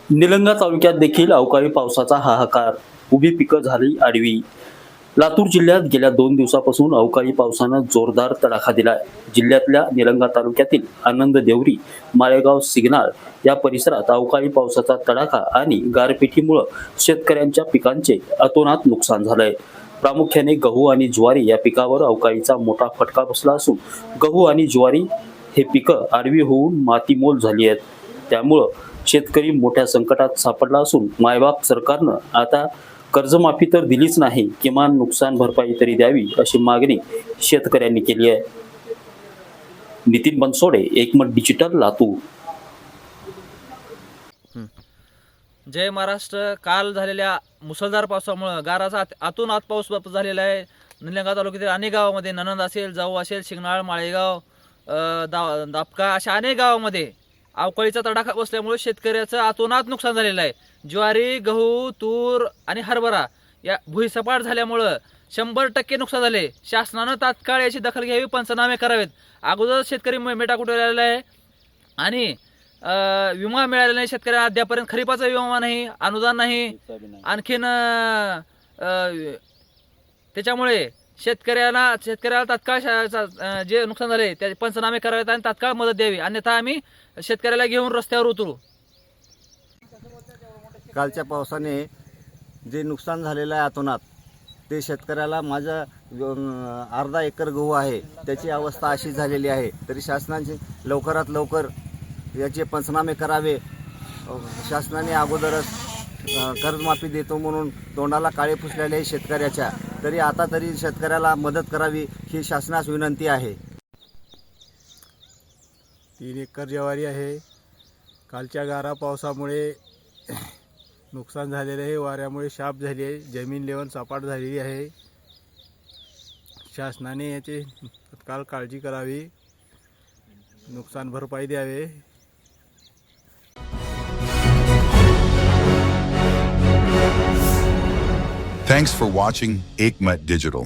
निलंगा तालुक्यात देखील अवकाळी पावसाचा हाहाकार. उभी पिकं झाली आडवी. लातूर जिल्ह्यात गेल्या 2 दिवसापासून अवकाळी पावसानं जोरदार तडाखा दिलाय. जिल्ह्यातल्या निलंगा तालुक्यातील आनंद देवरी, माळेगाव, सिग्नाळ या परिसरात अवकाळी पावसाचा तडाखा आणि गारपिटीमुळे शेतकऱ्यांच्या पिकांचे अतोनात नुकसान झालंय. प्रामुख्याने गहू आणि ज्वारी या पिकावर अवकाळीचा मोठा फटका बसला असून गहू आणि ज्वारी हे पिकं आडवी होऊन मातीमोल झाली आहेत. त्यामुळं शेतकरी मोठ्या संकटात सापडला असून मायबाप सरकारनं आता कर्जमाफी तर दिलीच नाही, किमान नुकसान भरपाई तरी द्यावी अशी मागणी शेतकऱ्यांनी केली आहे. नितीन बनसोडे, एकमत डिजिटल, लातूर. जय महाराष्ट्र. काल झालेल्या मुसळधार पावसामुळे गाराचा आतून आत पाऊस झालेला आहे. निलंगा तालुक्यातील अनेक गावामध्ये, ननंद असेल, जाऊ असेल, शिंगणाळ, माळेगाव, दापका अशा अनेक गावामध्ये अवकाळीचा तडाखा बसल्यामुळे शेतकऱ्याचं आतोनात नुकसान झालेलं आहे. ज्वारी, गहू, तूर आणि हरभरा या भुईसपाट झाल्यामुळं 100% नुकसान झाले. शासनानं तात्काळ याची दखल घ्यावी, पंचनामे करावेत. अगोदर शेतकरी मेटाकुटीवर आलेला आहे आणि विमा मिळालेला नाही शेतकऱ्यांना अद्यापर्यंत. खरीपाचा विमा नाही, अनुदान नाही, आणखीन त्याच्यामुळे शेतकऱ्याला तात्काळ जे नुकसान झाले त्याचे पंचनामे करावेत आणि तात्काळ मदत द्यावी, अन्यथा आम्ही शेतकऱ्याला घेऊन रस्त्यावर उतरू. कालच्या पावसाने जे नुकसान झालेलं आहे अतोनात, ते शेतकऱ्याला माझा अर्धा एकर गहू आहे त्याची अवस्था अशी झालेली आहे. तरी शासनाने लवकरात लवकर याचे पंचनामे करावे. शासनाने अगोदरच कर्जमाफी देतो म्हणून तोंडाला काळे फुसलेले आहे शेतकऱ्याच्या. तरी आता तरी शेतकऱ्याला मदत करावी ही शासनास विनंती आहे. 3 एकर ज्वारी आहे. कालच्या गारा पावसामुळे नुकसान झालेले आहे. वाऱ्यामुळे शाप झाली आहे. जमीन लेवल सपाट झालेली आहे. शासनाने याची तत्काळ काळजी करावी, नुकसान भरपाई द्यावे. Thanks for watching Ekmat Digital.